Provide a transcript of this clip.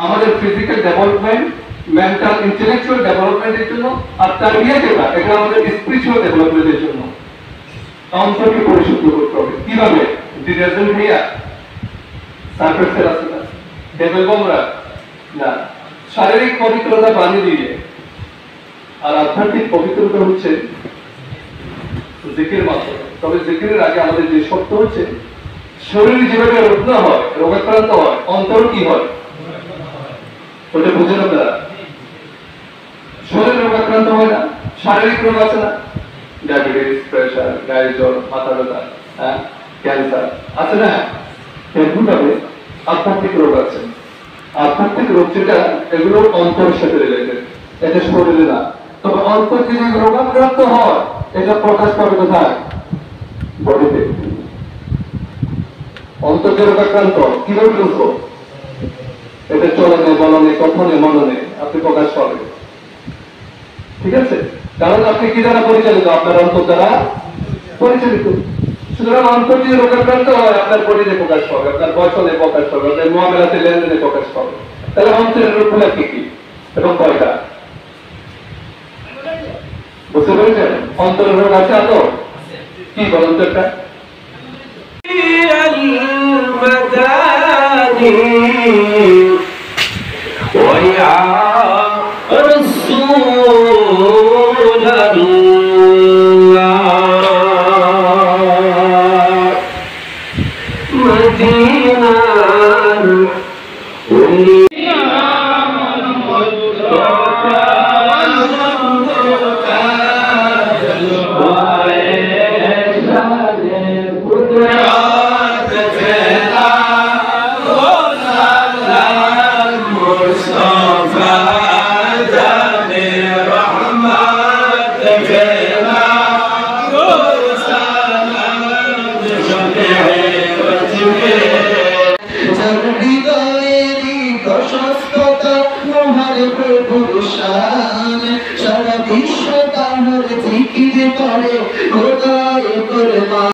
আমাদের physical development, mental intellectual ডেভেলপমেন্টের জন্য, আর তারবিয়া যেটা এটা আমাদের স্পিরিচুয়াল ডেভেলপমেন্টের জন্য। অন্তরকে পরিশুদ্ধ করতে হবে। কিভাবে? ডিটারজেন্ট দিয়া, সারফেক্সের আছে না, ডেভেল আমরা না, শারীরিক পবিত্রতা পানি দিয়ে। আর আধ্যাত্মিক পবিত্রতা হচ্ছে জিকির মাধ্যমে। তবে জিকিরের আগে আমাদের যে শর্ত হচ্ছে, শরীর যেভাবে রুগ্ন হয়, রোগাক্রান্ত হয়, অন্তর কি হয় ওটা বুঝেন আপনারা? শরীর রোগাক্রান্ত হয় না, শারীরিক রোগ আছে না, ডায়াবেটিস, প্রেশার, গায়ের জ্বর, মাথা ব্যথা, ক্যান্সার আছে না, এগুলোতে আধ্যাত্মিক রোগ আছে। আধ্যাত্মিক রোগ যেটা, এগুলো অন্তরের সাথে রিলেটেড, এটা শরীরে না। তবে অন্তর যদি রোগাক্রান্ত হয়, এটা প্রকাশ পাবে কোথায়? বডিতে। অন্তর যে রোগাক্রান্ত কিভাবে বুঝবো? এটা চলনে, বলনে, কথনে, মননে আপনি প্রকাশ পাবেন। ঠিক আছে? কারণ আপনি কি দ্বারা পরিচালিত? আপনার অন্তর দ্বারা পরিচালিত। সুতরাং অন্তর যদি রোগাক্রান্ত হয়, আপনার বডিতে প্রকাশ পাবে, আপনার বচনে প্রকাশ পাবে, আপনার মুআমালাতে, লেনদেনে প্রকাশ পাবে। তাহলে অন্তরের রোগগুলো কি কি এবং কয়টা? বুঝতে পেরেছেন? অন্তরের রোগ আছে এত কি বলুন তো একটা? সারা বিশ্ব তাহার জিকির করে খোদায়ে করে।